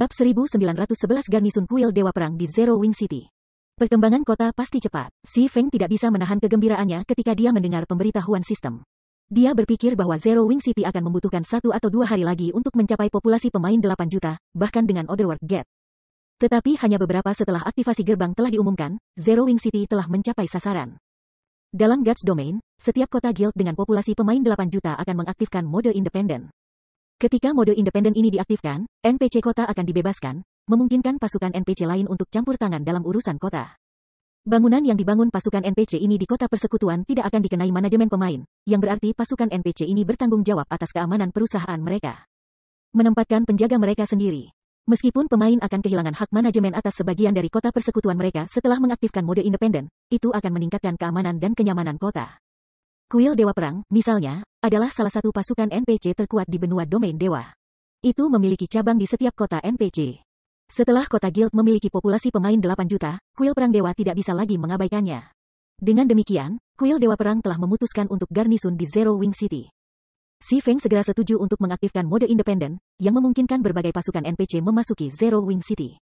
Bab 1911 Garnisun Kuil Dewa Perang di Zero Wing City. Perkembangan kota pasti cepat. Si Feng tidak bisa menahan kegembiraannya ketika dia mendengar pemberitahuan sistem. Dia berpikir bahwa Zero Wing City akan membutuhkan 1 atau 2 hari lagi untuk mencapai populasi pemain 8 juta, bahkan dengan Otherworld Gate. Tetapi hanya beberapa setelah aktivasi gerbang telah diumumkan, Zero Wing City telah mencapai sasaran. Dalam Guts Domain, setiap kota guild dengan populasi pemain 8 juta akan mengaktifkan mode independen. Ketika mode independen ini diaktifkan, NPC kota akan dibebaskan, memungkinkan pasukan NPC lain untuk campur tangan dalam urusan kota. Bangunan yang dibangun pasukan NPC ini di kota persekutuan tidak akan dikenai manajemen pemain, yang berarti pasukan NPC ini bertanggung jawab atas keamanan perusahaan mereka. Menempatkan penjaga mereka sendiri. Meskipun pemain akan kehilangan hak manajemen atas sebagian dari kota persekutuan mereka setelah mengaktifkan mode independen, itu akan meningkatkan keamanan dan kenyamanan kota. Kuil Dewa Perang, misalnya, adalah salah satu pasukan NPC terkuat di benua domain dewa. Itu memiliki cabang di setiap kota NPC. Setelah kota guild memiliki populasi pemain 8 juta, Kuil Perang Dewa tidak bisa lagi mengabaikannya. Dengan demikian, Kuil Dewa Perang telah memutuskan untuk garnisun di Zero Wing City. Si Feng segera setuju untuk mengaktifkan mode independen, yang memungkinkan berbagai pasukan NPC memasuki Zero Wing City.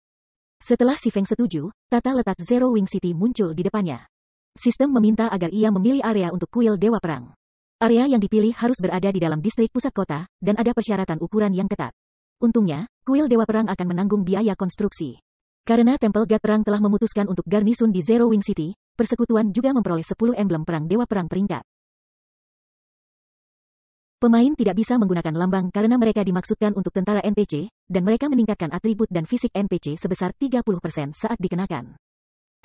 Setelah Si Feng setuju, tata letak Zero Wing City muncul di depannya. Sistem meminta agar ia memilih area untuk Kuil Dewa Perang. Area yang dipilih harus berada di dalam distrik pusat kota, dan ada persyaratan ukuran yang ketat. Untungnya, Kuil Dewa Perang akan menanggung biaya konstruksi. Karena Temple God Perang telah memutuskan untuk garnisun di Zero Wing City, persekutuan juga memperoleh 10 emblem perang Dewa Perang peringkat. Pemain tidak bisa menggunakan lambang karena mereka dimaksudkan untuk tentara NPC, dan mereka meningkatkan atribut dan fisik NPC sebesar 30% saat dikenakan.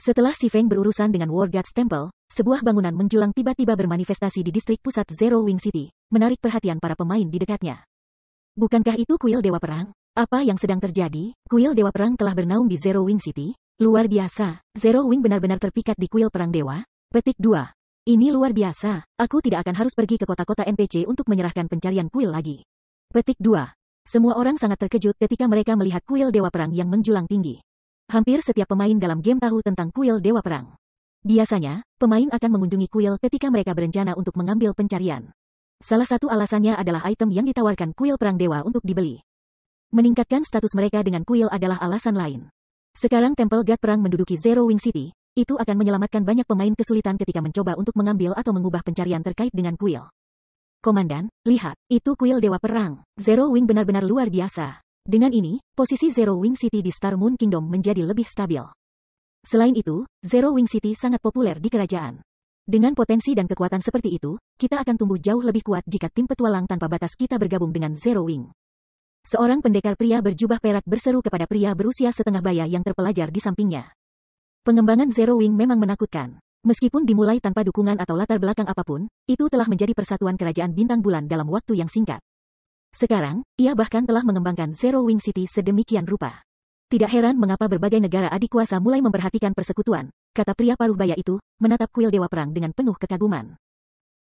Setelah Si Feng berurusan dengan War Gods Temple, sebuah bangunan menjulang tiba-tiba bermanifestasi di distrik pusat Zero Wing City, menarik perhatian para pemain di dekatnya. Bukankah itu Kuil Dewa Perang? Apa yang sedang terjadi? Kuil Dewa Perang telah bernaung di Zero Wing City? Luar biasa, Zero Wing benar-benar terpikat di Kuil Perang Dewa. Petik 2. Ini luar biasa, aku tidak akan harus pergi ke kota-kota NPC untuk menyerahkan pencarian kuil lagi. Petik 2. Semua orang sangat terkejut ketika mereka melihat Kuil Dewa Perang yang menjulang tinggi. Hampir setiap pemain dalam game tahu tentang Kuil Dewa Perang. Biasanya, pemain akan mengunjungi kuil ketika mereka berencana untuk mengambil pencarian. Salah satu alasannya adalah item yang ditawarkan Kuil Perang Dewa untuk dibeli. Meningkatkan status mereka dengan kuil adalah alasan lain. Sekarang Temple God Perang menduduki Zero Wing City, itu akan menyelamatkan banyak pemain kesulitan ketika mencoba untuk mengambil atau mengubah pencarian terkait dengan kuil. Komandan, lihat, itu Kuil Dewa Perang. Zero Wing benar-benar luar biasa. Dengan ini, posisi Zero Wing City di Star Moon Kingdom menjadi lebih stabil. Selain itu, Zero Wing City sangat populer di kerajaan. Dengan potensi dan kekuatan seperti itu, kita akan tumbuh jauh lebih kuat jika tim petualang tanpa batas kita bergabung dengan Zero Wing. Seorang pendekar pria berjubah perak berseru kepada pria berusia setengah baya yang terpelajar di sampingnya. Pengembangan Zero Wing memang menakutkan. Meskipun dimulai tanpa dukungan atau latar belakang apapun, itu telah menjadi persatuan kerajaan bintang bulan dalam waktu yang singkat. Sekarang, ia bahkan telah mengembangkan Zero Wing City sedemikian rupa. Tidak heran mengapa berbagai negara adik kuasa mulai memperhatikan persekutuan, kata pria paruh baya itu, menatap Kuil Dewa Perang dengan penuh kekaguman.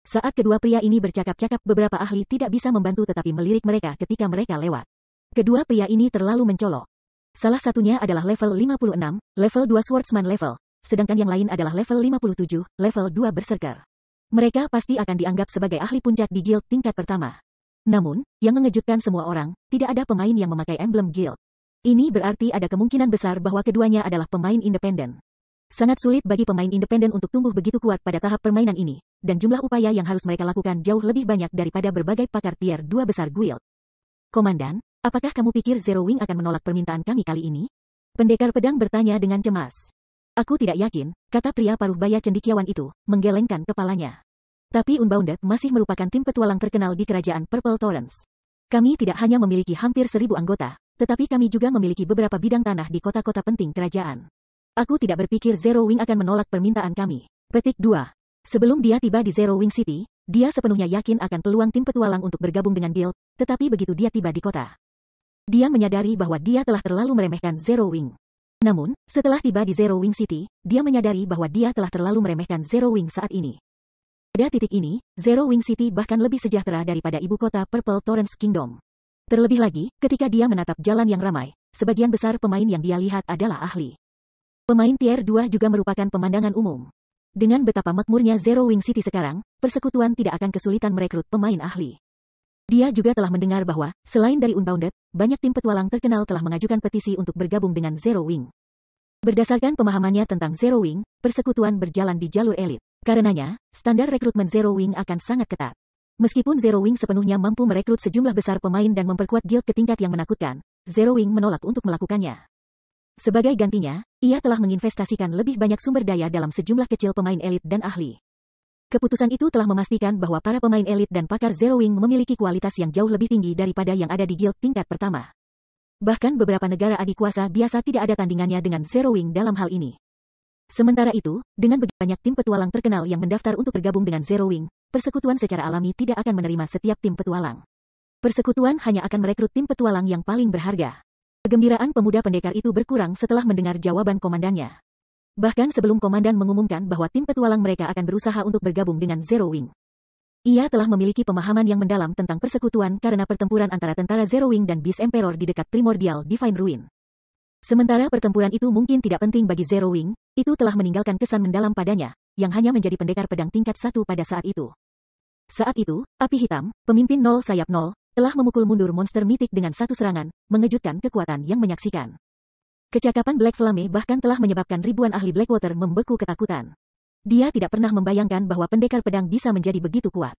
Saat kedua pria ini bercakap-cakap, beberapa ahli tidak bisa membantu tetapi melirik mereka ketika mereka lewat. Kedua pria ini terlalu mencolok. Salah satunya adalah level 56, level 2 Swordsman level, sedangkan yang lain adalah level 57, level 2 Berserker. Mereka pasti akan dianggap sebagai ahli puncak di guild tingkat pertama. Namun, yang mengejutkan semua orang, tidak ada pemain yang memakai emblem guild. Ini berarti ada kemungkinan besar bahwa keduanya adalah pemain independen. Sangat sulit bagi pemain independen untuk tumbuh begitu kuat pada tahap permainan ini, dan jumlah upaya yang harus mereka lakukan jauh lebih banyak daripada berbagai pakar tier 2 besar guild. Komandan, apakah kamu pikir Zero Wing akan menolak permintaan kami kali ini? Pendekar pedang bertanya dengan cemas. Aku tidak yakin, kata pria paruh baya cendekiawan itu, menggelengkan kepalanya. Tapi Unbounded masih merupakan tim petualang terkenal di kerajaan Purple Torrents. Kami tidak hanya memiliki hampir 1000 anggota, tetapi kami juga memiliki beberapa bidang tanah di kota-kota penting kerajaan. Aku tidak berpikir Zero Wing akan menolak permintaan kami. Petik 2. Sebelum dia tiba di Zero Wing City, dia sepenuhnya yakin akan peluang tim petualang untuk bergabung dengan guild, tetapi begitu dia tiba di kota, dia menyadari bahwa dia telah terlalu meremehkan Zero Wing. Namun, setelah tiba di Zero Wing City, dia menyadari bahwa dia telah terlalu meremehkan Zero Wing saat ini. Pada titik ini, Zero Wing City bahkan lebih sejahtera daripada ibu kota Purple Torrents Kingdom. Terlebih lagi, ketika dia menatap jalan yang ramai, sebagian besar pemain yang dia lihat adalah ahli. Pemain tier 2 juga merupakan pemandangan umum. Dengan betapa makmurnya Zero Wing City sekarang, persekutuan tidak akan kesulitan merekrut pemain ahli. Dia juga telah mendengar bahwa, selain dari Unbounded, banyak tim petualang terkenal telah mengajukan petisi untuk bergabung dengan Zero Wing. Berdasarkan pemahamannya tentang Zero Wing, persekutuan berjalan di jalur elit. Karenanya, standar rekrutmen Zero Wing akan sangat ketat. Meskipun Zero Wing sepenuhnya mampu merekrut sejumlah besar pemain dan memperkuat guild ke tingkat yang menakutkan, Zero Wing menolak untuk melakukannya. Sebagai gantinya, ia telah menginvestasikan lebih banyak sumber daya dalam sejumlah kecil pemain elit dan ahli. Keputusan itu telah memastikan bahwa para pemain elit dan pakar Zero Wing memiliki kualitas yang jauh lebih tinggi daripada yang ada di guild tingkat pertama. Bahkan beberapa negara adikuasa biasa tidak ada tandingannya dengan Zero Wing dalam hal ini. Sementara itu, dengan begitu banyak tim petualang terkenal yang mendaftar untuk bergabung dengan Zero Wing, persekutuan secara alami tidak akan menerima setiap tim petualang. Persekutuan hanya akan merekrut tim petualang yang paling berharga. Kegembiraan pemuda pendekar itu berkurang setelah mendengar jawaban komandannya. Bahkan sebelum komandan mengumumkan bahwa tim petualang mereka akan berusaha untuk bergabung dengan Zero Wing. Ia telah memiliki pemahaman yang mendalam tentang persekutuan karena pertempuran antara tentara Zero Wing dan Beast Emperor di dekat Primordial Divine Ruin. Sementara pertempuran itu mungkin tidak penting bagi Zero Wing, itu telah meninggalkan kesan mendalam padanya, yang hanya menjadi pendekar pedang tingkat 1 pada saat itu. Saat itu, Api Hitam, pemimpin Nol Sayap Nol, telah memukul mundur monster mitik dengan satu serangan, mengejutkan kekuatan yang menyaksikan. Kecakapan Black Flame bahkan telah menyebabkan ribuan ahli Blackwater membeku ketakutan. Dia tidak pernah membayangkan bahwa pendekar pedang bisa menjadi begitu kuat.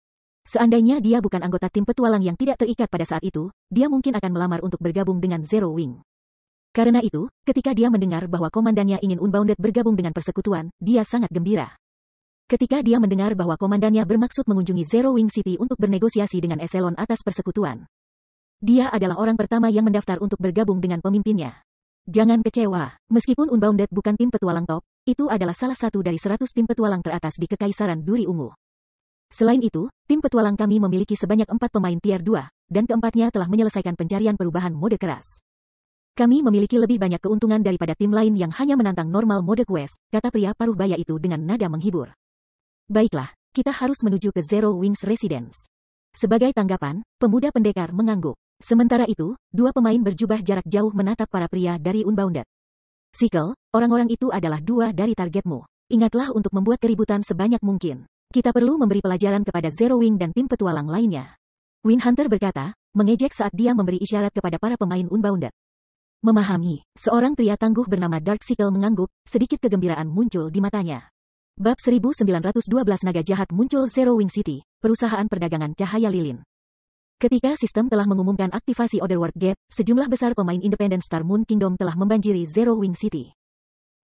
Seandainya dia bukan anggota tim petualang yang tidak terikat pada saat itu, dia mungkin akan melamar untuk bergabung dengan Zero Wing. Karena itu, ketika dia mendengar bahwa komandannya ingin Unbounded bergabung dengan persekutuan, dia sangat gembira. Ketika dia mendengar bahwa komandannya bermaksud mengunjungi Zero Wing City untuk bernegosiasi dengan eselon atas persekutuan. Dia adalah orang pertama yang mendaftar untuk bergabung dengan pemimpinnya. Jangan kecewa, meskipun Unbounded bukan tim petualang top, itu adalah salah satu dari 100 tim petualang teratas di Kekaisaran Duri Ungu. Selain itu, tim petualang kami memiliki sebanyak 4 pemain tier 2, dan keempatnya telah menyelesaikan pencarian perubahan mode keras. Kami memiliki lebih banyak keuntungan daripada tim lain yang hanya menantang normal mode quest, kata pria paruh baya itu dengan nada menghibur. Baiklah, kita harus menuju ke Zero Wings Residence. Sebagai tanggapan, pemuda pendekar mengangguk. Sementara itu, 2 pemain berjubah jarak jauh menatap para pria dari Unbounded. Sickle, orang-orang itu adalah 2 dari targetmu. Ingatlah untuk membuat keributan sebanyak mungkin. Kita perlu memberi pelajaran kepada Zero Wing dan tim petualang lainnya. Wind Hunter berkata, mengejek saat dia memberi isyarat kepada para pemain Unbounded. Memahami, seorang pria tangguh bernama Dark Sickle mengangguk, sedikit kegembiraan muncul di matanya. Bab 1912 Naga Jahat muncul Zero Wing City, perusahaan perdagangan cahaya lilin. Ketika sistem telah mengumumkan aktivasi Otherworld Gate, sejumlah besar pemain independen Star Moon Kingdom telah membanjiri Zero Wing City.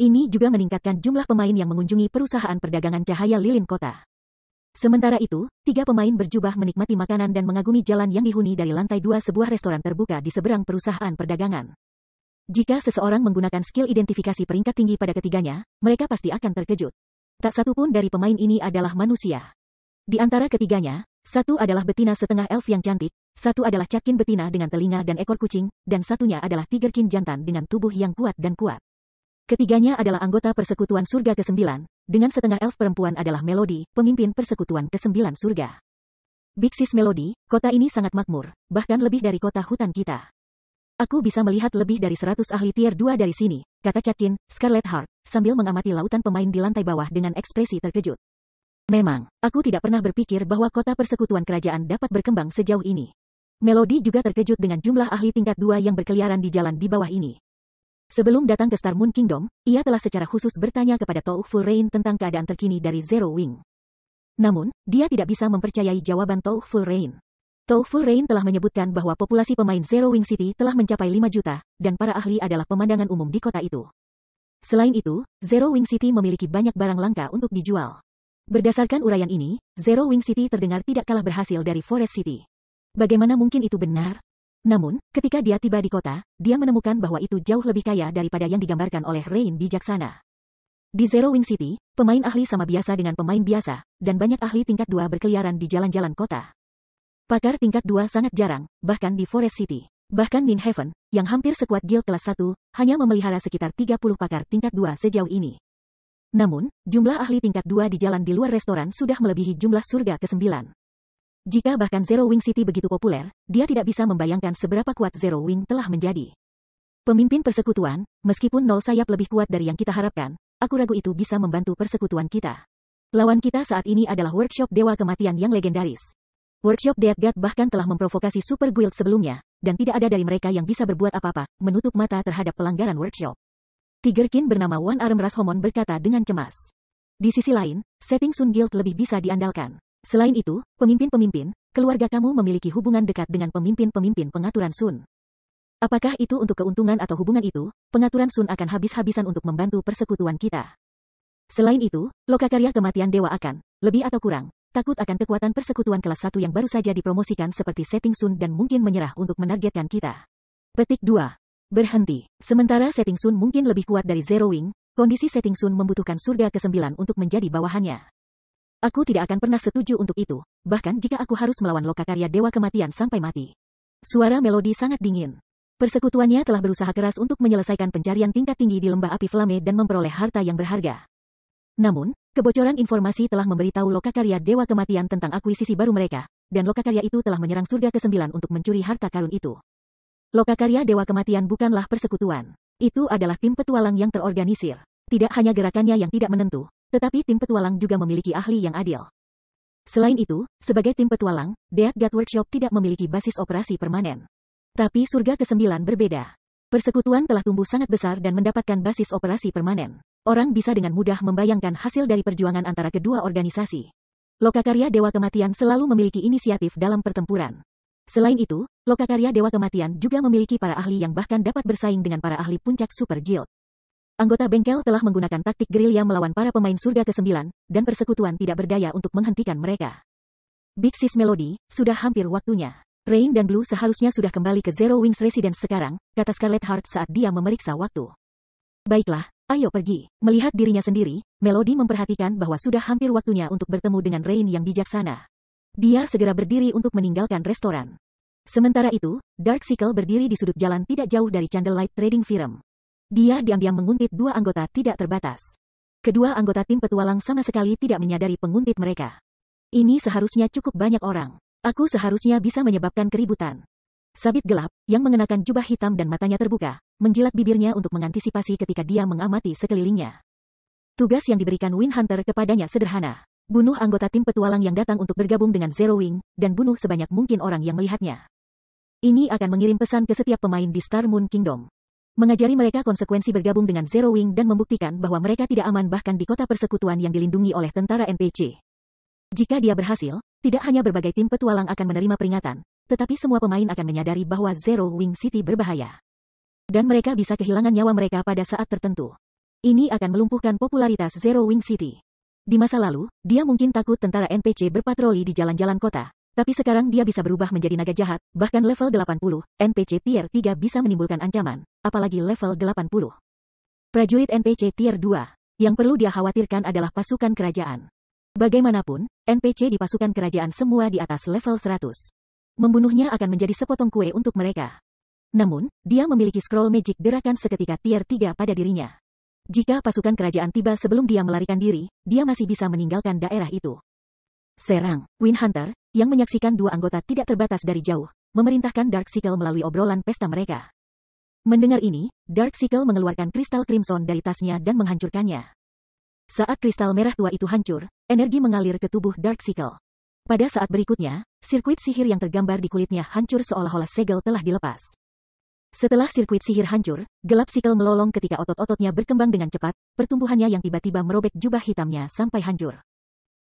Ini juga meningkatkan jumlah pemain yang mengunjungi perusahaan perdagangan cahaya lilin kota. Sementara itu, 3 pemain berjubah menikmati makanan dan mengagumi jalan yang dihuni dari lantai 2 sebuah restoran terbuka di seberang perusahaan perdagangan. Jika seseorang menggunakan skill identifikasi peringkat tinggi pada ketiganya, mereka pasti akan terkejut. Tak satu pun dari pemain ini adalah manusia. Di antara ketiganya, satu adalah betina setengah elf yang cantik, satu adalah catkin betina dengan telinga dan ekor kucing, dan satunya adalah tigerkin jantan dengan tubuh yang kuat dan kuat. Ketiganya adalah anggota persekutuan surga ke-9, dengan setengah elf perempuan adalah Melody, pemimpin persekutuan ke-9 surga. Big Sis Melody, kota ini sangat makmur, bahkan lebih dari kota hutan kita. Aku bisa melihat lebih dari 100 ahli tier 2 dari sini, kata Catkin, Scarlet Heart, sambil mengamati lautan pemain di lantai bawah dengan ekspresi terkejut. Memang, aku tidak pernah berpikir bahwa kota persekutuan kerajaan dapat berkembang sejauh ini. Melody juga terkejut dengan jumlah ahli tingkat 2 yang berkeliaran di jalan di bawah ini. Sebelum datang ke Star Moon Kingdom, ia telah secara khusus bertanya kepada Tou Full Rain tentang keadaan terkini dari Zero Wing. Namun, dia tidak bisa mempercayai jawaban Tou Full Rain. Tou Full Rain telah menyebutkan bahwa populasi pemain Zero Wing City telah mencapai 5 juta, dan para ahli adalah pemandangan umum di kota itu. Selain itu, Zero Wing City memiliki banyak barang langka untuk dijual. Berdasarkan uraian ini, Zero Wing City terdengar tidak kalah berhasil dari Forest City. Bagaimana mungkin itu benar? Namun, ketika dia tiba di kota, dia menemukan bahwa itu jauh lebih kaya daripada yang digambarkan oleh Rain bijaksana. Di Zero Wing City, pemain ahli sama biasa dengan pemain biasa, dan banyak ahli tingkat 2 berkeliaran di jalan-jalan kota. Pakar tingkat 2 sangat jarang, bahkan di Forest City. Bahkan Nin Heaven, yang hampir sekuat guild kelas 1, hanya memelihara sekitar 30 pakar tingkat 2 sejauh ini. Namun, jumlah ahli tingkat 2 di jalan di luar restoran sudah melebihi jumlah surga ke-9. Jika bahkan Zero Wing City begitu populer, dia tidak bisa membayangkan seberapa kuat Zero Wing telah menjadi. Pemimpin persekutuan, meskipun Nol Sayap lebih kuat dari yang kita harapkan, aku ragu itu bisa membantu persekutuan kita. Lawan kita saat ini adalah workshop Dewa Kematian yang legendaris. Workshop Death God bahkan telah memprovokasi Super Guild sebelumnya, dan tidak ada dari mereka yang bisa berbuat apa-apa, menutup mata terhadap pelanggaran workshop. Tigerkin bernama One Arm Rashomon berkata dengan cemas. Di sisi lain, setting Sun Guild lebih bisa diandalkan. Selain itu, pemimpin-pemimpin, keluarga kamu memiliki hubungan dekat dengan pemimpin-pemimpin pengaturan Sun. Apakah itu untuk keuntungan atau hubungan itu, pengaturan Sun akan habis-habisan untuk membantu persekutuan kita. Selain itu, lokakarya kematian dewa akan, lebih atau kurang, takut akan kekuatan persekutuan kelas 1 yang baru saja dipromosikan seperti setting Sun dan mungkin menyerah untuk menargetkan kita. Petik 2. Berhenti. Sementara setting Sun mungkin lebih kuat dari Zero Wing, kondisi setting Sun membutuhkan surga ke-9 untuk menjadi bawahannya. Aku tidak akan pernah setuju untuk itu, bahkan jika aku harus melawan lokakarya dewa kematian sampai mati. Suara Melody sangat dingin. Persekutuannya telah berusaha keras untuk menyelesaikan pencarian tingkat tinggi di lembah api Flame dan memperoleh harta yang berharga. Namun, kebocoran informasi telah memberitahu lokakarya dewa kematian tentang akuisisi baru mereka, dan lokakarya itu telah menyerang surga ke-9 untuk mencuri harta karun itu. Lokakarya dewa kematian bukanlah persekutuan. Itu adalah tim petualang yang terorganisir. Tidak hanya gerakannya yang tidak menentu, tetapi tim petualang juga memiliki ahli yang adil. Selain itu, sebagai tim petualang, Death God Workshop tidak memiliki basis operasi permanen. Tapi surga ke-9 berbeda. Persekutuan telah tumbuh sangat besar dan mendapatkan basis operasi permanen. Orang bisa dengan mudah membayangkan hasil dari perjuangan antara kedua organisasi. Lokakarya Dewa Kematian selalu memiliki inisiatif dalam pertempuran. Selain itu, Lokakarya Dewa Kematian juga memiliki para ahli yang bahkan dapat bersaing dengan para ahli puncak Super Guild. Anggota bengkel telah menggunakan taktik gerilya melawan para pemain surga ke-9, dan persekutuan tidak berdaya untuk menghentikan mereka. Big Sis Melody, sudah hampir waktunya. Rain dan Blue seharusnya sudah kembali ke Zero Wings Residence sekarang, kata Scarlet Heart saat dia memeriksa waktu. Baiklah, ayo pergi. Melihat dirinya sendiri, Melody memperhatikan bahwa sudah hampir waktunya untuk bertemu dengan Rain yang bijaksana. Dia segera berdiri untuk meninggalkan restoran. Sementara itu, Dark Sickle berdiri di sudut jalan tidak jauh dari Candlelight Trading Firm. Dia diam-diam menguntit dua anggota tidak terbatas. Kedua anggota tim petualang sama sekali tidak menyadari penguntit mereka. Ini seharusnya cukup banyak orang. Aku seharusnya bisa menyebabkan keributan. Sabit gelap, yang mengenakan jubah hitam dan matanya terbuka, menjilat bibirnya untuk mengantisipasi ketika dia mengamati sekelilingnya. Tugas yang diberikan Wind Hunter kepadanya sederhana. Bunuh anggota tim petualang yang datang untuk bergabung dengan Zero Wing, dan bunuh sebanyak mungkin orang yang melihatnya. Ini akan mengirim pesan ke setiap pemain di Star Moon Kingdom. Mengajari mereka konsekuensi bergabung dengan Zero Wing dan membuktikan bahwa mereka tidak aman bahkan di kota persekutuan yang dilindungi oleh tentara NPC. Jika dia berhasil, tidak hanya berbagai tim petualang akan menerima peringatan, tetapi semua pemain akan menyadari bahwa Zero Wing City berbahaya. Dan mereka bisa kehilangan nyawa mereka pada saat tertentu. Ini akan melumpuhkan popularitas Zero Wing City. Di masa lalu, dia mungkin takut tentara NPC berpatroli di jalan-jalan kota, tapi sekarang dia bisa berubah menjadi naga jahat, bahkan level 80, NPC Tier 3 bisa menimbulkan ancaman, apalagi level 80. Prajurit NPC Tier 2, yang perlu dia khawatirkan adalah pasukan kerajaan. Bagaimanapun, NPC di pasukan kerajaan semua di atas level 100. Membunuhnya akan menjadi sepotong kue untuk mereka. Namun, dia memiliki scroll magic gerakan seketika Tier 3 pada dirinya. Jika pasukan kerajaan tiba sebelum dia melarikan diri, dia masih bisa meninggalkan daerah itu. Serang, Wind Hunter, yang menyaksikan dua anggota tidak terbatas dari jauh, memerintahkan Dark Sickle melalui obrolan pesta mereka. Mendengar ini, Dark Sickle mengeluarkan kristal crimson dari tasnya dan menghancurkannya. Saat kristal merah tua itu hancur, energi mengalir ke tubuh Dark Sickle. Pada saat berikutnya, sirkuit sihir yang tergambar di kulitnya hancur seolah-olah segel telah dilepas. Setelah sirkuit sihir hancur, gelap Sickle melolong ketika otot-ototnya berkembang dengan cepat, pertumbuhannya yang tiba-tiba merobek jubah hitamnya sampai hancur.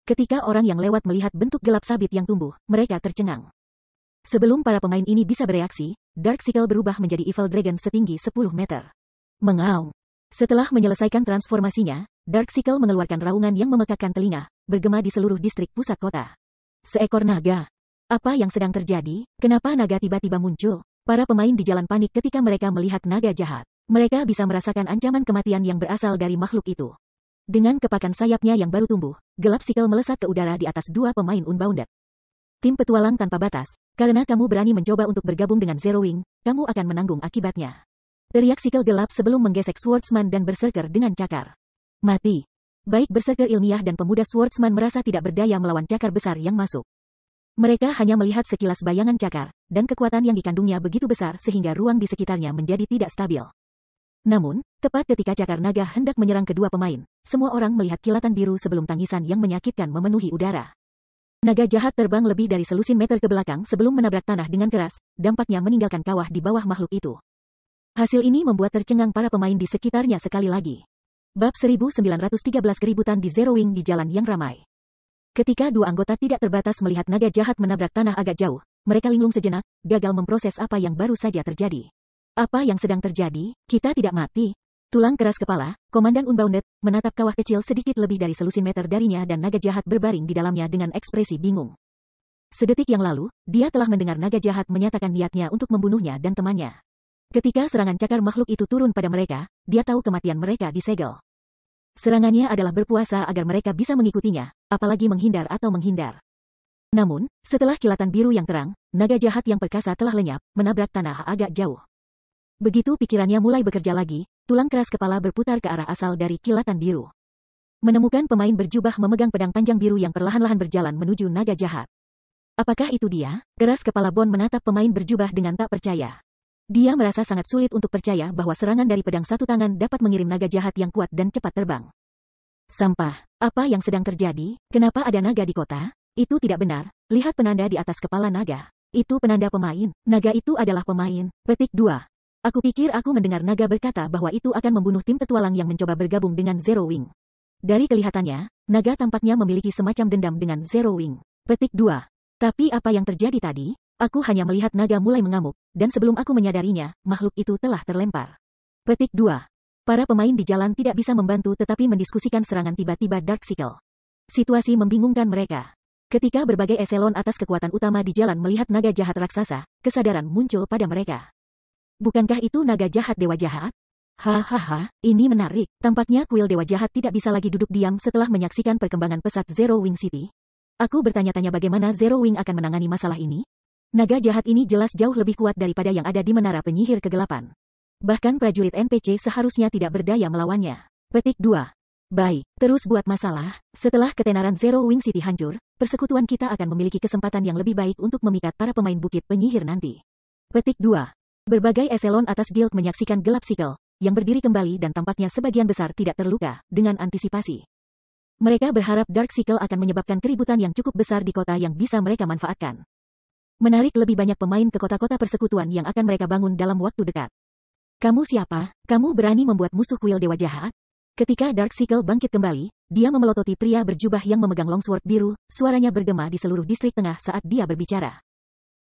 Ketika orang yang lewat melihat bentuk gelap sabit yang tumbuh, mereka tercengang. Sebelum para pemain ini bisa bereaksi, Dark Sickle berubah menjadi Evil Dragon setinggi 10 meter. Mengaum. Setelah menyelesaikan transformasinya, Dark Sickle mengeluarkan raungan yang memekakkan telinga, bergema di seluruh distrik pusat kota. Seekor naga. Apa yang sedang terjadi? Kenapa naga tiba-tiba muncul? Para pemain di jalan panik ketika mereka melihat naga jahat. Mereka bisa merasakan ancaman kematian yang berasal dari makhluk itu. Dengan kepakan sayapnya yang baru tumbuh, gelap Sickle melesat ke udara di atas dua pemain Unbounded. Tim petualang tanpa batas, karena kamu berani mencoba untuk bergabung dengan Zero Wing, kamu akan menanggung akibatnya. Teriak Sickle gelap sebelum menggesek Swordsman dan Berserker dengan cakar. Mati. Baik Berserker ilmiah dan pemuda Swordsman merasa tidak berdaya melawan cakar besar yang masuk. Mereka hanya melihat sekilas bayangan cakar, dan kekuatan yang dikandungnya begitu besar sehingga ruang di sekitarnya menjadi tidak stabil. Namun, tepat ketika cakar naga hendak menyerang kedua pemain, semua orang melihat kilatan biru sebelum tangisan yang menyakitkan memenuhi udara. Naga jahat terbang lebih dari selusin meter ke belakang sebelum menabrak tanah dengan keras, dampaknya meninggalkan kawah di bawah makhluk itu. Hasil ini membuat tercengang para pemain di sekitarnya sekali lagi. Bab 1913 keributan di Zero Wing di jalan yang ramai. Ketika dua anggota tidak terbatas melihat naga jahat menabrak tanah agak jauh, mereka linglung sejenak, gagal memproses apa yang baru saja terjadi. Apa yang sedang terjadi? Kita tidak mati. Tulang keras kepala, Komandan Unbounded, menatap kawah kecil sedikit lebih dari selusin meter darinya dan naga jahat berbaring di dalamnya dengan ekspresi bingung. Sedetik yang lalu, dia telah mendengar naga jahat menyatakan niatnya untuk membunuhnya dan temannya. Ketika serangan cakar makhluk itu turun pada mereka, dia tahu kematian mereka disegel. Serangannya adalah berpuasa agar mereka bisa mengikutinya, apalagi menghindar atau menghindar. Namun, setelah kilatan biru yang terang, naga jahat yang perkasa telah lenyap, menabrak tanah agak jauh. Begitu pikirannya mulai bekerja lagi, tulang keras kepala berputar ke arah asal dari kilatan biru. Menemukan pemain berjubah memegang pedang panjang biru yang perlahan-lahan berjalan menuju naga jahat. Apakah itu dia? Keras kepala Bond menatap pemain berjubah dengan tak percaya. Dia merasa sangat sulit untuk percaya bahwa serangan dari pedang satu tangan dapat mengirim naga jahat yang kuat dan cepat terbang. Sampah. Apa yang sedang terjadi? Kenapa ada naga di kota? Itu tidak benar. Lihat penanda di atas kepala naga. Itu penanda pemain. Naga itu adalah pemain. Petik 2. Aku pikir aku mendengar naga berkata bahwa itu akan membunuh tim petualang yang mencoba bergabung dengan Zero Wing. Dari kelihatannya, naga tampaknya memiliki semacam dendam dengan Zero Wing. Petik 2. Tapi apa yang terjadi tadi? Aku hanya melihat naga mulai mengamuk, dan sebelum aku menyadarinya, makhluk itu telah terlempar. Petik 2. Para pemain di jalan tidak bisa membantu tetapi mendiskusikan serangan tiba-tiba Dark Sickle. Situasi membingungkan mereka. Ketika berbagai eselon atas kekuatan utama di jalan melihat naga jahat raksasa, kesadaran muncul pada mereka. Bukankah itu naga jahat dewa jahat? Hahaha, ini menarik. Tampaknya kuil dewa jahat tidak bisa lagi duduk diam setelah menyaksikan perkembangan pesat Zero Wing City. Aku bertanya-tanya bagaimana Zero Wing akan menangani masalah ini. Naga jahat ini jelas jauh lebih kuat daripada yang ada di menara penyihir kegelapan. Bahkan prajurit NPC seharusnya tidak berdaya melawannya. Petik 2. Baik, terus buat masalah. Setelah ketenaran Zero Wing City hancur, persekutuan kita akan memiliki kesempatan yang lebih baik untuk memikat para pemain bukit penyihir nanti. Petik 2. Berbagai eselon atas guild menyaksikan gelap Sickle, yang berdiri kembali dan tampaknya sebagian besar tidak terluka, dengan antisipasi. Mereka berharap Dark Sickle akan menyebabkan keributan yang cukup besar di kota yang bisa mereka manfaatkan. Menarik lebih banyak pemain ke kota-kota persekutuan yang akan mereka bangun dalam waktu dekat. Kamu siapa? Kamu berani membuat musuh kuil dewa jahat? Ketika Dark Sickle bangkit kembali, dia memelototi pria berjubah yang memegang longsword biru, suaranya bergema di seluruh distrik tengah saat dia berbicara.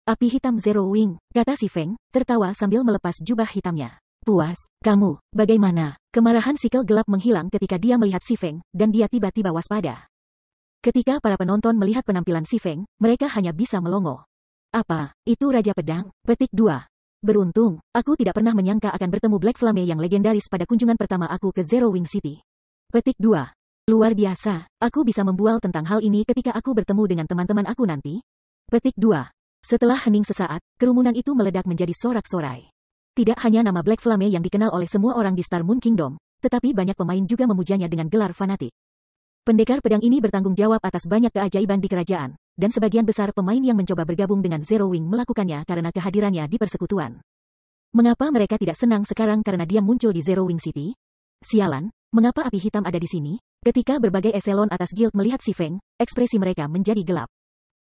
Api hitam Zero Wing, kata si Feng, tertawa sambil melepas jubah hitamnya. Puas, kamu, bagaimana? Kemarahan Sickle gelap menghilang ketika dia melihat si Feng, dan dia tiba-tiba waspada. Ketika para penonton melihat penampilan si Feng, mereka hanya bisa melongo. Apa, itu Raja Pedang? Petik 2. Beruntung, aku tidak pernah menyangka akan bertemu Black Flame yang legendaris pada kunjungan pertama aku ke Zero Wing City. Petik 2. Luar biasa, aku bisa membual tentang hal ini ketika aku bertemu dengan teman-teman aku nanti. Petik 2. Setelah hening sesaat, kerumunan itu meledak menjadi sorak-sorai. Tidak hanya nama Black Flame yang dikenal oleh semua orang di Star Moon Kingdom, tetapi banyak pemain juga memujanya dengan gelar fanatik. Pendekar pedang ini bertanggung jawab atas banyak keajaiban di kerajaan, dan sebagian besar pemain yang mencoba bergabung dengan Zero Wing melakukannya karena kehadirannya di persekutuan. Mengapa mereka tidak senang sekarang karena dia muncul di Zero Wing City? Sialan, mengapa api hitam ada di sini? Ketika berbagai eselon atas guild melihat si Feng, ekspresi mereka menjadi gelap.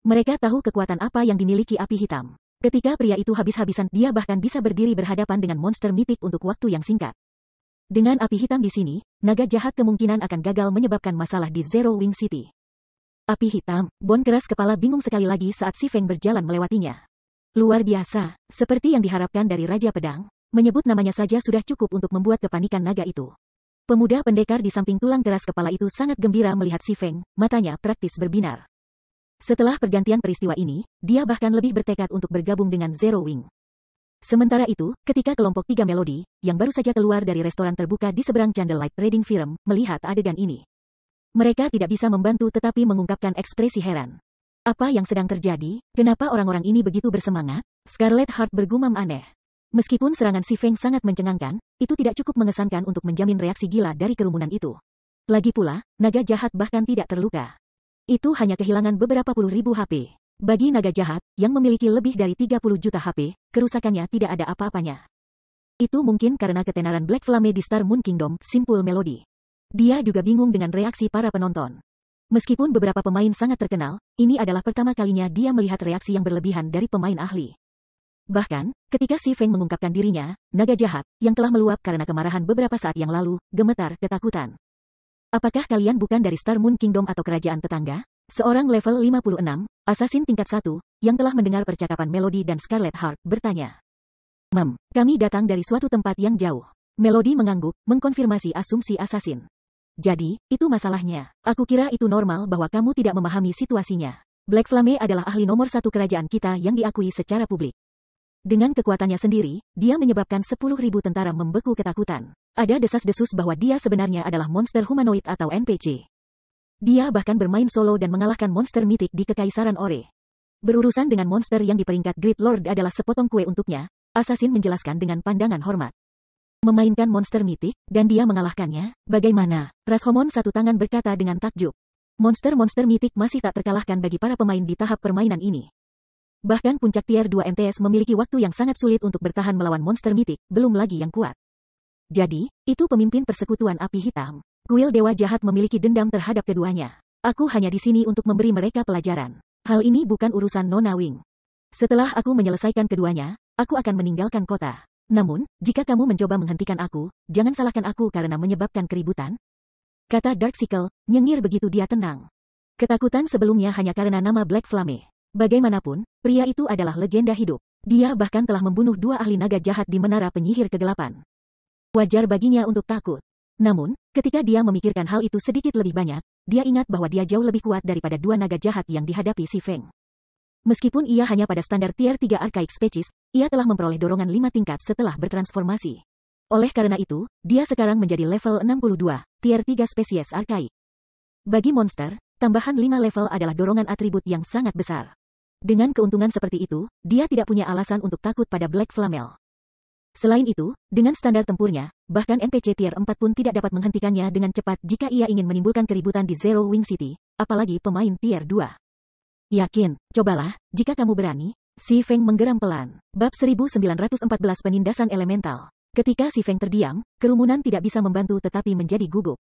Mereka tahu kekuatan apa yang dimiliki api hitam. Ketika pria itu habis-habisan, dia bahkan bisa berdiri berhadapan dengan monster mitik untuk waktu yang singkat. Dengan api hitam di sini, naga jahat kemungkinan akan gagal menyebabkan masalah di Zero Wing City. Api hitam, Bond keras kepala bingung sekali lagi saat si Feng berjalan melewatinya. Luar biasa, seperti yang diharapkan dari Raja Pedang. Menyebut namanya saja sudah cukup untuk membuat kepanikan naga itu. Pemuda pendekar di samping tulang keras kepala itu sangat gembira melihat si Feng, matanya praktis berbinar. Setelah pergantian peristiwa ini, dia bahkan lebih bertekad untuk bergabung dengan Zero Wing. Sementara itu, ketika kelompok 3 Melody, yang baru saja keluar dari restoran terbuka di seberang Candlelight Trading Firm, melihat adegan ini. Mereka tidak bisa membantu tetapi mengungkapkan ekspresi heran. Apa yang sedang terjadi? Kenapa orang-orang ini begitu bersemangat? Scarlet Heart bergumam aneh. Meskipun serangan si Feng sangat mencengangkan, itu tidak cukup mengesankan untuk menjamin reaksi gila dari kerumunan itu. Lagi pula, naga jahat bahkan tidak terluka. Itu hanya kehilangan beberapa puluh ribu HP. Bagi naga jahat, yang memiliki lebih dari 30 juta HP, kerusakannya tidak ada apa-apanya. Itu mungkin karena ketenaran Black Flame di Star Moon Kingdom, simpul Melody. Dia juga bingung dengan reaksi para penonton. Meskipun beberapa pemain sangat terkenal, ini adalah pertama kalinya dia melihat reaksi yang berlebihan dari pemain ahli. Bahkan, ketika Si Feng mengungkapkan dirinya, naga jahat, yang telah meluap karena kemarahan beberapa saat yang lalu, gemetar ketakutan. Apakah kalian bukan dari Star Moon Kingdom atau kerajaan tetangga? Seorang level 56, assassin tingkat 1, yang telah mendengar percakapan Melody dan Scarlet Heart, bertanya. Kami datang dari suatu tempat yang jauh. Melody mengangguk, mengkonfirmasi asumsi assassin. Jadi, itu masalahnya. Aku kira itu normal bahwa kamu tidak memahami situasinya. Black Flame adalah ahli nomor 1 kerajaan kita yang diakui secara publik. Dengan kekuatannya sendiri, dia menyebabkan 10.000 tentara membeku ketakutan. Ada desas-desus bahwa dia sebenarnya adalah monster humanoid atau NPC. Dia bahkan bermain solo dan mengalahkan monster mitik di Kekaisaran Ore. Berurusan dengan monster yang di peringkat Great Lord adalah sepotong kue untuknya, assassin menjelaskan dengan pandangan hormat. Memainkan monster mitik, dan dia mengalahkannya, bagaimana? Rashomon satu tangan berkata dengan takjub. Monster-monster mitik masih tak terkalahkan bagi para pemain di tahap permainan ini. Bahkan puncak tier 2 MTS memiliki waktu yang sangat sulit untuk bertahan melawan monster mitik, belum lagi yang kuat. Jadi, itu pemimpin persekutuan api hitam. Kuil Dewa Jahat memiliki dendam terhadap keduanya. Aku hanya di sini untuk memberi mereka pelajaran. Hal ini bukan urusan Nona Wing. Setelah aku menyelesaikan keduanya, aku akan meninggalkan kota. Namun, jika kamu mencoba menghentikan aku, jangan salahkan aku karena menyebabkan keributan. Kata Darkseekle, nyengir begitu dia tenang. Ketakutan sebelumnya hanya karena nama Black Flame. Bagaimanapun, pria itu adalah legenda hidup. Dia bahkan telah membunuh 2 ahli naga jahat di Menara Penyihir Kegelapan. Wajar baginya untuk takut. Namun, ketika dia memikirkan hal itu sedikit lebih banyak, dia ingat bahwa dia jauh lebih kuat daripada 2 naga jahat yang dihadapi Si Feng. Meskipun ia hanya pada standar tier 3 Archaic Species, ia telah memperoleh dorongan 5 tingkat setelah bertransformasi. Oleh karena itu, dia sekarang menjadi level 62, tier 3 spesies Archaic. Bagi monster, tambahan 5 level adalah dorongan atribut yang sangat besar. Dengan keuntungan seperti itu, dia tidak punya alasan untuk takut pada Black Flamel. Selain itu, dengan standar tempurnya, bahkan NPC tier 4 pun tidak dapat menghentikannya dengan cepat jika ia ingin menimbulkan keributan di Zero Wing City, apalagi pemain tier 2. Yakin, cobalah, jika kamu berani. Si Feng menggeram pelan. Bab 1914 Penindasan Elemental. Ketika Si Feng terdiam, kerumunan tidak bisa membantu tetapi menjadi gugup.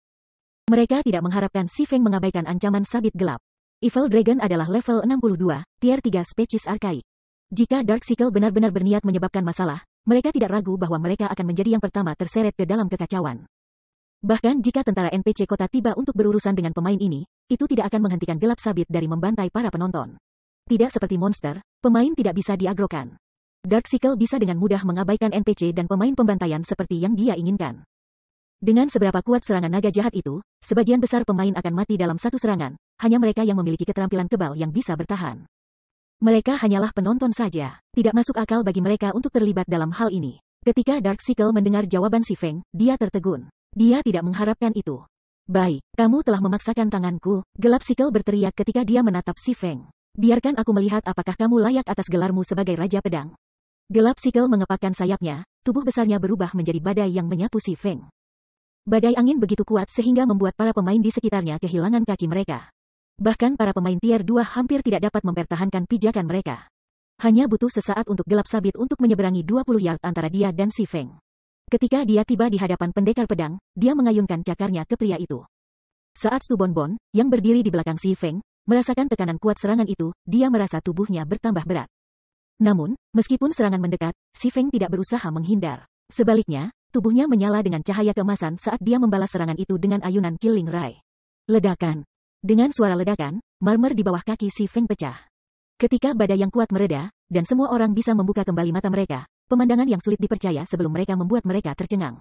Mereka tidak mengharapkan Si Feng mengabaikan ancaman sabit gelap. Evil Dragon adalah level 62, tier 3 species Archaic. Jika Darkseekle benar-benar berniat menyebabkan masalah, mereka tidak ragu bahwa mereka akan menjadi yang pertama terseret ke dalam kekacauan. Bahkan jika tentara NPC kota tiba untuk berurusan dengan pemain ini, itu tidak akan menghentikan gelap sabit dari membantai para penonton. Tidak seperti monster, pemain tidak bisa diagrokan. Darkseekle bisa dengan mudah mengabaikan NPC dan pemain pembantaian seperti yang dia inginkan. Dengan seberapa kuat serangan naga jahat itu, sebagian besar pemain akan mati dalam satu serangan, hanya mereka yang memiliki keterampilan kebal yang bisa bertahan. Mereka hanyalah penonton saja. Tidak masuk akal bagi mereka untuk terlibat dalam hal ini. Ketika Darkseekle mendengar jawaban Si Feng, dia tertegun. Dia tidak mengharapkan itu. Baik, kamu telah memaksakan tanganku, Gelapseekle berteriak ketika dia menatap Si Feng. Biarkan aku melihat apakah kamu layak atas gelarmu sebagai Raja Pedang. Gelapseekle mengepakkan sayapnya, tubuh besarnya berubah menjadi badai yang menyapu Si Feng. Badai angin begitu kuat sehingga membuat para pemain di sekitarnya kehilangan kaki mereka. Bahkan para pemain tier 2 hampir tidak dapat mempertahankan pijakan mereka. Hanya butuh sesaat untuk gelap sabit untuk menyeberangi 20 yard antara dia dan Si Feng. Ketika dia tiba di hadapan pendekar pedang, dia mengayunkan cakarnya ke pria itu. Saat Stu Bonbon, yang berdiri di belakang Si Feng, merasakan tekanan kuat serangan itu, dia merasa tubuhnya bertambah berat. Namun, meskipun serangan mendekat, Si Feng tidak berusaha menghindar. Sebaliknya, tubuhnya menyala dengan cahaya keemasan saat dia membalas serangan itu dengan ayunan Killing Ray. Ledakan. Dengan suara ledakan, marmer di bawah kaki Si Feng pecah. Ketika badai yang kuat mereda, dan semua orang bisa membuka kembali mata mereka, pemandangan yang sulit dipercaya sebelum mereka membuat mereka tercengang.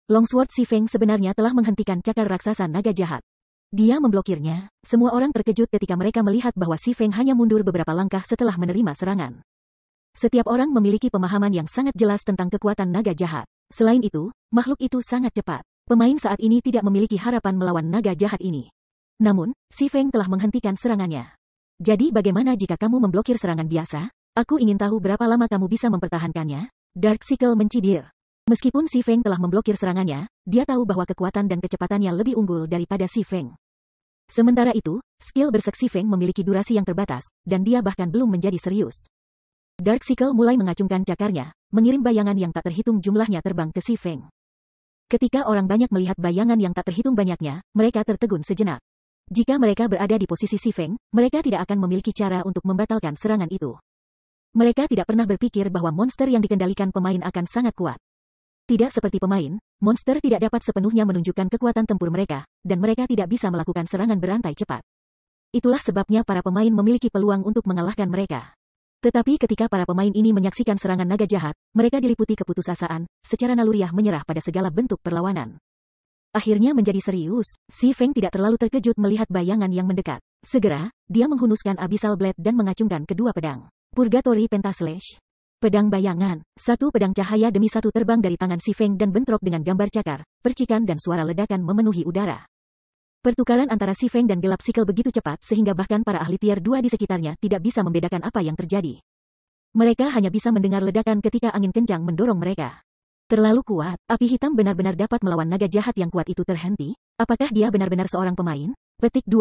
Longsword Si Feng sebenarnya telah menghentikan cakar raksasa naga jahat. Dia memblokirnya. Semua orang terkejut ketika mereka melihat bahwa Si Feng hanya mundur beberapa langkah setelah menerima serangan. Setiap orang memiliki pemahaman yang sangat jelas tentang kekuatan naga jahat. Selain itu, makhluk itu sangat cepat. Pemain saat ini tidak memiliki harapan melawan naga jahat ini. Namun, Si Feng telah menghentikan serangannya. Jadi bagaimana jika kamu memblokir serangan biasa? Aku ingin tahu berapa lama kamu bisa mempertahankannya. Darkseekle mencibir. Meskipun Si Feng telah memblokir serangannya, dia tahu bahwa kekuatan dan kecepatannya lebih unggul daripada Si Feng. Sementara itu, skill bersek Si Feng memiliki durasi yang terbatas, dan dia bahkan belum menjadi serius. Darkseekle mulai mengacungkan cakarnya, mengirim bayangan yang tak terhitung jumlahnya terbang ke Si Feng. Ketika orang banyak melihat bayangan yang tak terhitung banyaknya, mereka tertegun sejenak. Jika mereka berada di posisi Si Feng, mereka tidak akan memiliki cara untuk membatalkan serangan itu. Mereka tidak pernah berpikir bahwa monster yang dikendalikan pemain akan sangat kuat. Tidak seperti pemain, monster tidak dapat sepenuhnya menunjukkan kekuatan tempur mereka, dan mereka tidak bisa melakukan serangan berantai cepat. Itulah sebabnya para pemain memiliki peluang untuk mengalahkan mereka. Tetapi ketika para pemain ini menyaksikan serangan naga jahat, mereka diliputi keputusasaan, secara naluriah menyerah pada segala bentuk perlawanan. Akhirnya menjadi serius, Si Feng tidak terlalu terkejut melihat bayangan yang mendekat. Segera, dia menghunuskan Abyssal Blade dan mengacungkan kedua pedang. Purgatory Pentaslash. Pedang bayangan, satu pedang cahaya demi satu terbang dari tangan Si Feng dan bentrok dengan gambar cakar, percikan dan suara ledakan memenuhi udara. Pertukaran antara Si Feng dan gelap sikel begitu cepat sehingga bahkan para ahli tier 2 di sekitarnya tidak bisa membedakan apa yang terjadi. Mereka hanya bisa mendengar ledakan ketika angin kencang mendorong mereka. Terlalu kuat, api hitam benar-benar dapat melawan naga jahat yang kuat itu terhenti? Apakah dia benar-benar seorang pemain? Petik 2.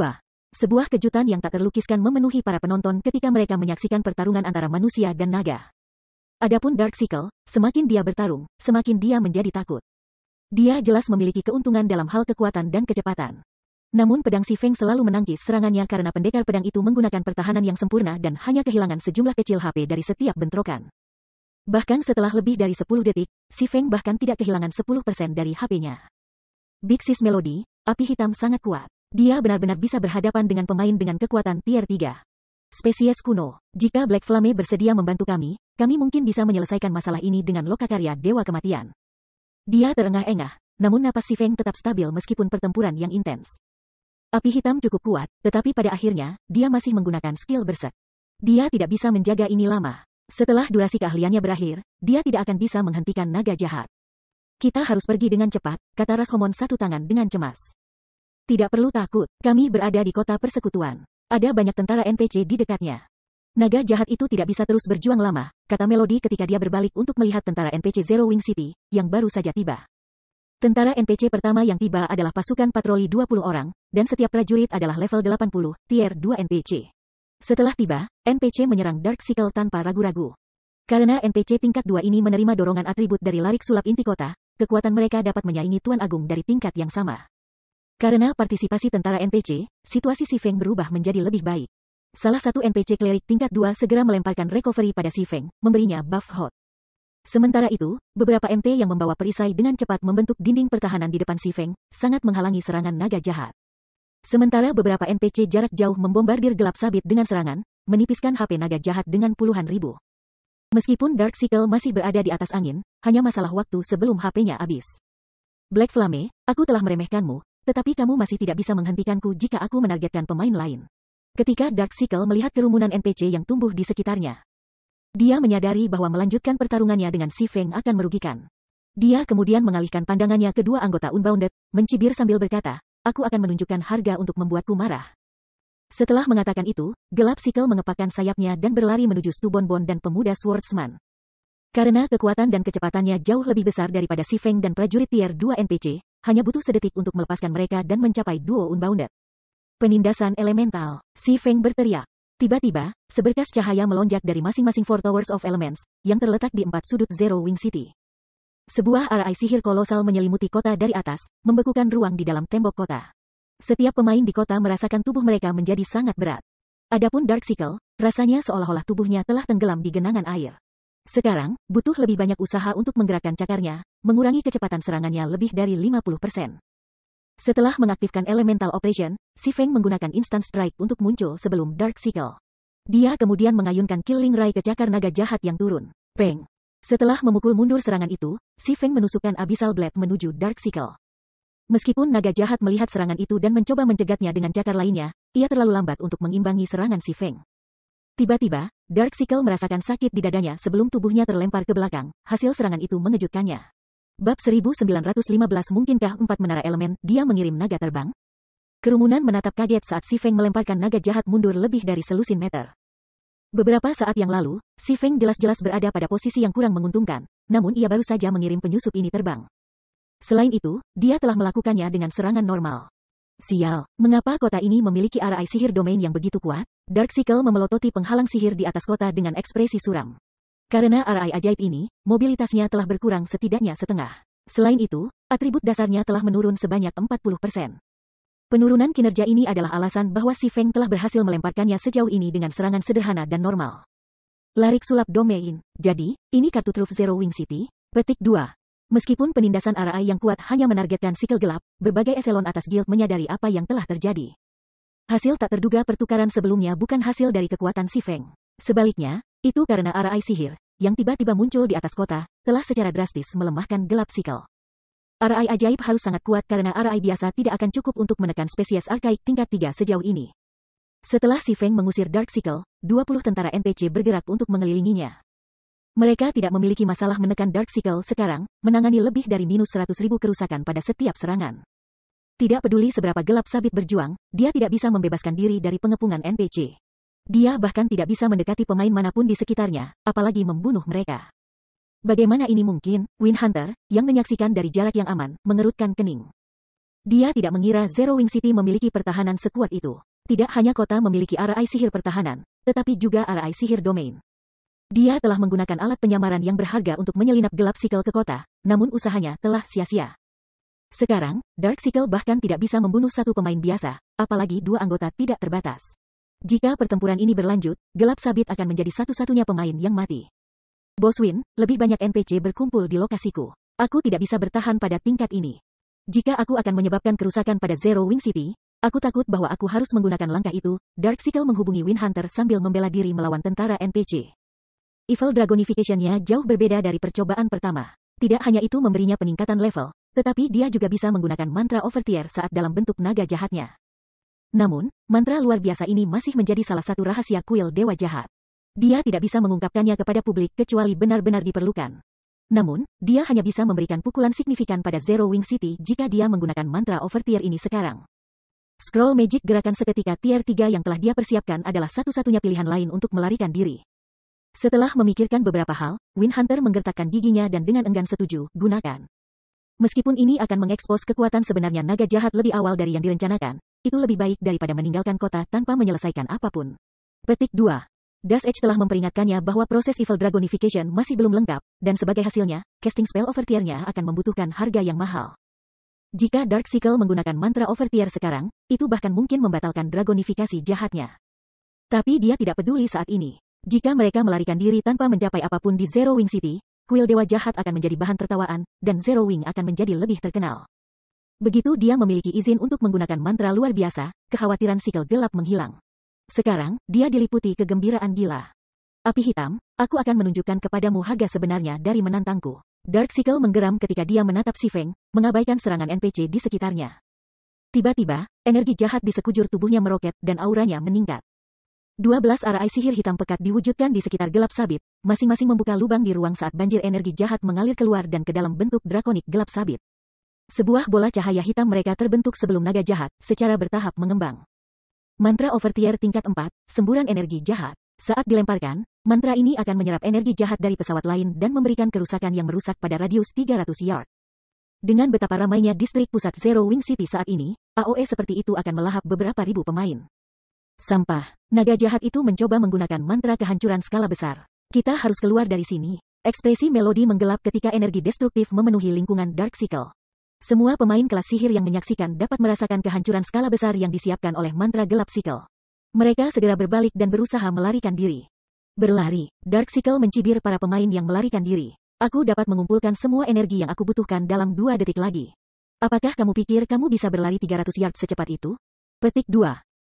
Sebuah kejutan yang tak terlukiskan memenuhi para penonton ketika mereka menyaksikan pertarungan antara manusia dan naga. Adapun Dark Sickle, semakin dia bertarung, semakin dia menjadi takut. Dia jelas memiliki keuntungan dalam hal kekuatan dan kecepatan. Namun pedang Si Feng selalu menangkis serangannya karena pendekar pedang itu menggunakan pertahanan yang sempurna dan hanya kehilangan sejumlah kecil HP dari setiap bentrokan. Bahkan setelah lebih dari 10 detik, Si Feng bahkan tidak kehilangan 10% dari HP-nya. Big Sis Melody, api hitam sangat kuat. Dia benar-benar bisa berhadapan dengan pemain dengan kekuatan tier 3. Spesies kuno, jika Black Flame bersedia membantu kami mungkin bisa menyelesaikan masalah ini dengan lokakarya Dewa Kematian. Dia terengah-engah, namun napas Si Feng tetap stabil meskipun pertempuran yang intens. Api hitam cukup kuat, tetapi pada akhirnya, dia masih menggunakan skill Berserk. Dia tidak bisa menjaga ini lama. Setelah durasi keahliannya berakhir, dia tidak akan bisa menghentikan naga jahat. Kita harus pergi dengan cepat, kata Rashomon satu tangan dengan cemas. Tidak perlu takut, kami berada di kota persekutuan. Ada banyak tentara NPC di dekatnya. Naga jahat itu tidak bisa terus berjuang lama, kata Melody ketika dia berbalik untuk melihat tentara NPC Zero Wing City, yang baru saja tiba. Tentara NPC pertama yang tiba adalah pasukan patroli 20 orang, dan setiap prajurit adalah level 80, tier 2 NPC. Setelah tiba, NPC menyerang Dark Sickle tanpa ragu-ragu. Karena NPC tingkat 2 ini menerima dorongan atribut dari Larik Sulap Inti Kota, kekuatan mereka dapat menyaingi Tuan Agung dari tingkat yang sama. Karena partisipasi tentara NPC, situasi Si Feng berubah menjadi lebih baik. Salah satu NPC klerik tingkat 2 segera melemparkan recovery pada Si Feng, memberinya buff hot. Sementara itu, beberapa MT yang membawa perisai dengan cepat membentuk dinding pertahanan di depan Si Feng, sangat menghalangi serangan naga jahat. Sementara beberapa NPC jarak jauh membombardir gelap sabit dengan serangan, menipiskan HP naga jahat dengan puluhan ribu. Meskipun Dark Sickle masih berada di atas angin, hanya masalah waktu sebelum HP-nya habis. Black Flame, aku telah meremehkanmu, tetapi kamu masih tidak bisa menghentikanku jika aku menargetkan pemain lain. Ketika Dark Sickle melihat kerumunan NPC yang tumbuh di sekitarnya, dia menyadari bahwa melanjutkan pertarungannya dengan Si Feng akan merugikan. Dia kemudian mengalihkan pandangannya ke dua anggota Unbounded, mencibir sambil berkata, aku akan menunjukkan harga untuk membuatku marah. Setelah mengatakan itu, gelap Sickle mengepakkan sayapnya dan berlari menuju Stu Bonbon dan pemuda Swordsman. Karena kekuatan dan kecepatannya jauh lebih besar daripada Si Feng dan prajurit tier 2 NPC, hanya butuh sedetik untuk melepaskan mereka dan mencapai duo Unbounded. Penindasan elemental, Si Feng berteriak. Tiba-tiba, seberkas cahaya melonjak dari masing-masing Four Towers of Elements, yang terletak di 4 sudut Zero Wing City. Sebuah arai sihir kolosal menyelimuti kota dari atas, membekukan ruang di dalam tembok kota. Setiap pemain di kota merasakan tubuh mereka menjadi sangat berat. Adapun Dark Sickle, rasanya seolah-olah tubuhnya telah tenggelam di genangan air. Sekarang, butuh lebih banyak usaha untuk menggerakkan cakarnya, mengurangi kecepatan serangannya lebih dari 50%. Setelah mengaktifkan Elemental Operation, Si Feng menggunakan Instant Strike untuk muncul sebelum Dark Sickle. Dia kemudian mengayunkan Killing Ray ke cakar naga jahat yang turun. Peng! Setelah memukul mundur serangan itu, Si Feng menusukkan Abyssal Blade menuju Dark Sickle. Meskipun naga jahat melihat serangan itu dan mencoba mencegatnya dengan cakar lainnya, ia terlalu lambat untuk mengimbangi serangan Si Feng. Tiba-tiba, Dark Sickle merasakan sakit di dadanya sebelum tubuhnya terlempar ke belakang. Hasil serangan itu mengejutkannya. Bab 1915 mungkinkah 4 menara elemen dia mengirim naga terbang? Kerumunan menatap kaget saat Si Feng melemparkan naga jahat mundur lebih dari selusin meter. Beberapa saat yang lalu, Si Feng jelas-jelas berada pada posisi yang kurang menguntungkan, namun ia baru saja mengirim penyusup ini terbang. Selain itu, dia telah melakukannya dengan serangan normal. Sial, mengapa kota ini memiliki arai sihir domain yang begitu kuat? Dark Sickle memelototi penghalang sihir di atas kota dengan ekspresi suram. Karena arai ajaib ini, mobilitasnya telah berkurang setidaknya setengah. Selain itu, atribut dasarnya telah menurun sebanyak 40%. Penurunan kinerja ini adalah alasan bahwa si Feng telah berhasil melemparkannya sejauh ini dengan serangan sederhana dan normal. Larik sulap domain. Jadi, ini kartu truf Zero Wing City. Petik 2. Meskipun penindasan RI yang kuat hanya menargetkan sikel gelap, berbagai eselon atas guild menyadari apa yang telah terjadi. Hasil tak terduga pertukaran sebelumnya bukan hasil dari kekuatan si Feng. Sebaliknya, itu karena RI sihir, yang tiba-tiba muncul di atas kota, telah secara drastis melemahkan gelap sikel. RI ajaib harus sangat kuat karena RI biasa tidak akan cukup untuk menekan spesies arkaik tingkat 3 sejauh ini. Setelah si Feng mengusir Dark Sickle, 20 tentara NPC bergerak untuk mengelilinginya. Mereka tidak memiliki masalah menekan Dark Sickle sekarang, menangani lebih dari minus 100.000 kerusakan pada setiap serangan. Tidak peduli seberapa gelap sabit berjuang, dia tidak bisa membebaskan diri dari pengepungan NPC. Dia bahkan tidak bisa mendekati pemain manapun di sekitarnya, apalagi membunuh mereka. Bagaimana ini mungkin? Wind Hunter, yang menyaksikan dari jarak yang aman, mengerutkan kening. Dia tidak mengira Zero Wing City memiliki pertahanan sekuat itu. Tidak hanya kota memiliki RI sihir pertahanan, tetapi juga RI sihir domain. Dia telah menggunakan alat penyamaran yang berharga untuk menyelinap gelap sikel ke kota, namun usahanya telah sia-sia. Sekarang, Dark Sickle bahkan tidak bisa membunuh satu pemain biasa, apalagi 2 anggota tidak terbatas. Jika pertempuran ini berlanjut, gelap sabit akan menjadi satu-satunya pemain yang mati. Bos Win, lebih banyak NPC berkumpul di lokasiku. Aku tidak bisa bertahan pada tingkat ini. Jika aku akan menyebabkan kerusakan pada Zero Wing City, aku takut bahwa aku harus menggunakan langkah itu. Dark Sickle menghubungi Wind Hunter sambil membela diri melawan tentara NPC. Evil Dragonification-nya jauh berbeda dari percobaan pertama. Tidak hanya itu memberinya peningkatan level, tetapi dia juga bisa menggunakan mantra Overtear saat dalam bentuk naga jahatnya. Namun, mantra luar biasa ini masih menjadi salah satu rahasia kuil Dewa Jahat. Dia tidak bisa mengungkapkannya kepada publik kecuali benar-benar diperlukan. Namun, dia hanya bisa memberikan pukulan signifikan pada Zero Wing City jika dia menggunakan mantra Overtear ini sekarang. Scroll Magic gerakan seketika tier 3 yang telah dia persiapkan adalah satu-satunya pilihan lain untuk melarikan diri. Setelah memikirkan beberapa hal, Wind Hunter menggertakkan giginya dan dengan enggan setuju, gunakan. Meskipun ini akan mengekspos kekuatan sebenarnya naga jahat lebih awal dari yang direncanakan, itu lebih baik daripada meninggalkan kota tanpa menyelesaikan apapun. Petik 2. Dash Edge telah memperingatkannya bahwa proses Evil Dragonification masih belum lengkap, dan sebagai hasilnya, casting spell Overtear-nya akan membutuhkan harga yang mahal. Jika Dark Sickle menggunakan mantra Overtear sekarang, itu bahkan mungkin membatalkan dragonifikasi jahatnya. Tapi dia tidak peduli saat ini. Jika mereka melarikan diri tanpa mencapai apapun di Zero Wing City, kuil Dewa Jahat akan menjadi bahan tertawaan, dan Zero Wing akan menjadi lebih terkenal. Begitu dia memiliki izin untuk menggunakan mantra luar biasa, kekhawatiran Sickle gelap menghilang. Sekarang, dia diliputi kegembiraan gila. Api hitam, aku akan menunjukkan kepadamu harga sebenarnya dari menantangku. Dark Sickle menggeram ketika dia menatap si Feng, mengabaikan serangan NPC di sekitarnya. Tiba-tiba, energi jahat di sekujur tubuhnya meroket dan auranya meningkat. 12 RI sihir hitam pekat diwujudkan di sekitar gelap sabit, masing-masing membuka lubang di ruang saat banjir energi jahat mengalir keluar dan ke dalam bentuk drakonik gelap sabit. Sebuah bola cahaya hitam mereka terbentuk sebelum naga jahat, secara bertahap mengembang. Mantra Overtear tingkat 4, semburan energi jahat. Saat dilemparkan, mantra ini akan menyerap energi jahat dari pesawat lain dan memberikan kerusakan yang merusak pada radius 300 yard. Dengan betapa ramainya distrik pusat Zero Wing City saat ini, AOE seperti itu akan melahap beberapa ribu pemain. Sampah. Naga jahat itu mencoba menggunakan mantra kehancuran skala besar. Kita harus keluar dari sini. Ekspresi Melody menggelap ketika energi destruktif memenuhi lingkungan Dark Sickle. Semua pemain kelas sihir yang menyaksikan dapat merasakan kehancuran skala besar yang disiapkan oleh mantra gelap Sickle. Mereka segera berbalik dan berusaha melarikan diri. Berlari, Dark Sickle mencibir para pemain yang melarikan diri. Aku dapat mengumpulkan semua energi yang aku butuhkan dalam 2 detik lagi. Apakah kamu pikir kamu bisa berlari 300 yard secepat itu? Petik 2.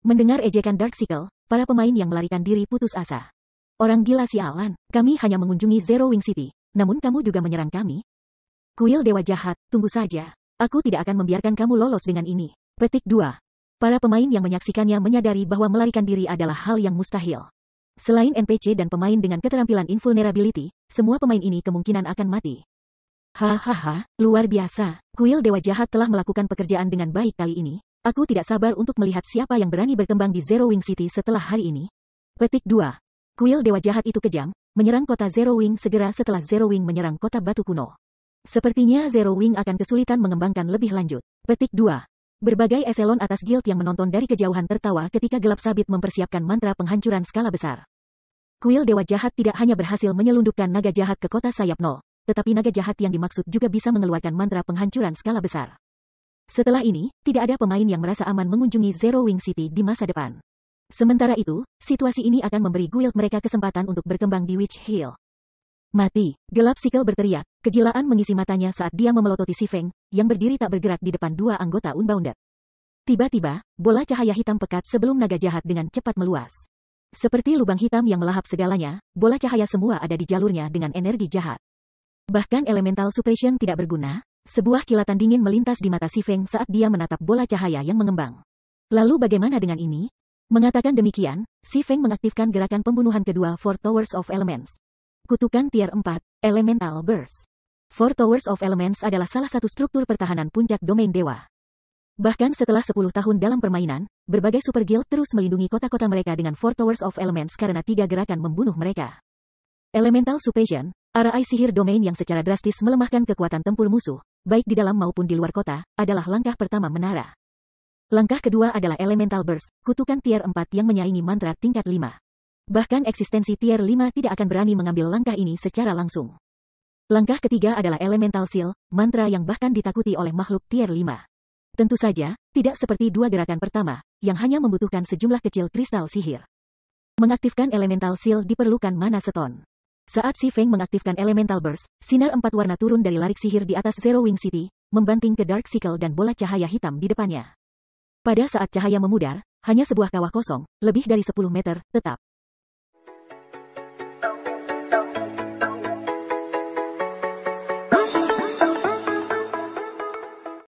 Mendengar ejekan Dark Sickle, para pemain yang melarikan diri putus asa. Orang gila sialan, kami hanya mengunjungi Zero Wing City, namun kamu juga menyerang kami? Kuil Dewa Jahat, tunggu saja. Aku tidak akan membiarkan kamu lolos dengan ini. Petik 2. Para pemain yang menyaksikannya menyadari bahwa melarikan diri adalah hal yang mustahil. Selain NPC dan pemain dengan keterampilan invulnerability, semua pemain ini kemungkinan akan mati. Hahaha, luar biasa. Kuil Dewa Jahat telah melakukan pekerjaan dengan baik kali ini. Aku tidak sabar untuk melihat siapa yang berani berkembang di Zero Wing City setelah hari ini. Petik 2. Kuil Dewa Jahat itu kejam, menyerang kota Zero Wing segera setelah Zero Wing menyerang kota Batu Kuno. Sepertinya Zero Wing akan kesulitan mengembangkan lebih lanjut. Petik 2. Berbagai eselon atas guild yang menonton dari kejauhan tertawa ketika gelap sabit mempersiapkan mantra penghancuran skala besar. Kuil Dewa Jahat tidak hanya berhasil menyelundupkan naga jahat ke kota sayap nol, tetapi naga jahat yang dimaksud juga bisa mengeluarkan mantra penghancuran skala besar. Setelah ini, tidak ada pemain yang merasa aman mengunjungi Zero Wing City di masa depan. Sementara itu, situasi ini akan memberi guild mereka kesempatan untuk berkembang di Witch Hill. Mati, gelap Sikel berteriak, kegilaan mengisi matanya saat dia memelototi Si Feng, yang berdiri tak bergerak di depan dua anggota Unbounded. Tiba-tiba, bola cahaya hitam pekat sebelum naga jahat dengan cepat meluas. Seperti lubang hitam yang melahap segalanya, bola cahaya semua ada di jalurnya dengan energi jahat. Bahkan Elemental Suppression tidak berguna, sebuah kilatan dingin melintas di mata Si Feng saat dia menatap bola cahaya yang mengembang. Lalu bagaimana dengan ini? Mengatakan demikian, Si Feng mengaktifkan gerakan pembunuhan kedua Four Towers of Elements. Kutukan Tier 4, Elemental Burst. Four Towers of Elements adalah salah satu struktur pertahanan puncak domain dewa. Bahkan setelah 10 tahun dalam permainan, berbagai super guild terus melindungi kota-kota mereka dengan Four Towers of Elements karena 3 gerakan membunuh mereka. Elemental Suppression, arai sihir domain yang secara drastis melemahkan kekuatan tempur musuh, baik di dalam maupun di luar kota, adalah langkah pertama menara. Langkah kedua adalah Elemental Burst, kutukan Tier 4 yang menyaingi mantra tingkat 5. Bahkan eksistensi Tier 5 tidak akan berani mengambil langkah ini secara langsung. Langkah ketiga adalah Elemental Seal, mantra yang bahkan ditakuti oleh makhluk Tier 5. Tentu saja, tidak seperti dua gerakan pertama, yang hanya membutuhkan sejumlah kecil kristal sihir. Mengaktifkan Elemental Seal diperlukan mana stone. Saat Si Feng mengaktifkan Elemental Burst, sinar 4 warna turun dari larik sihir di atas Zero Wing City, membanting ke Dark Sickle dan bola cahaya hitam di depannya. Pada saat cahaya memudar, hanya sebuah kawah kosong, lebih dari 10 meter, tetap.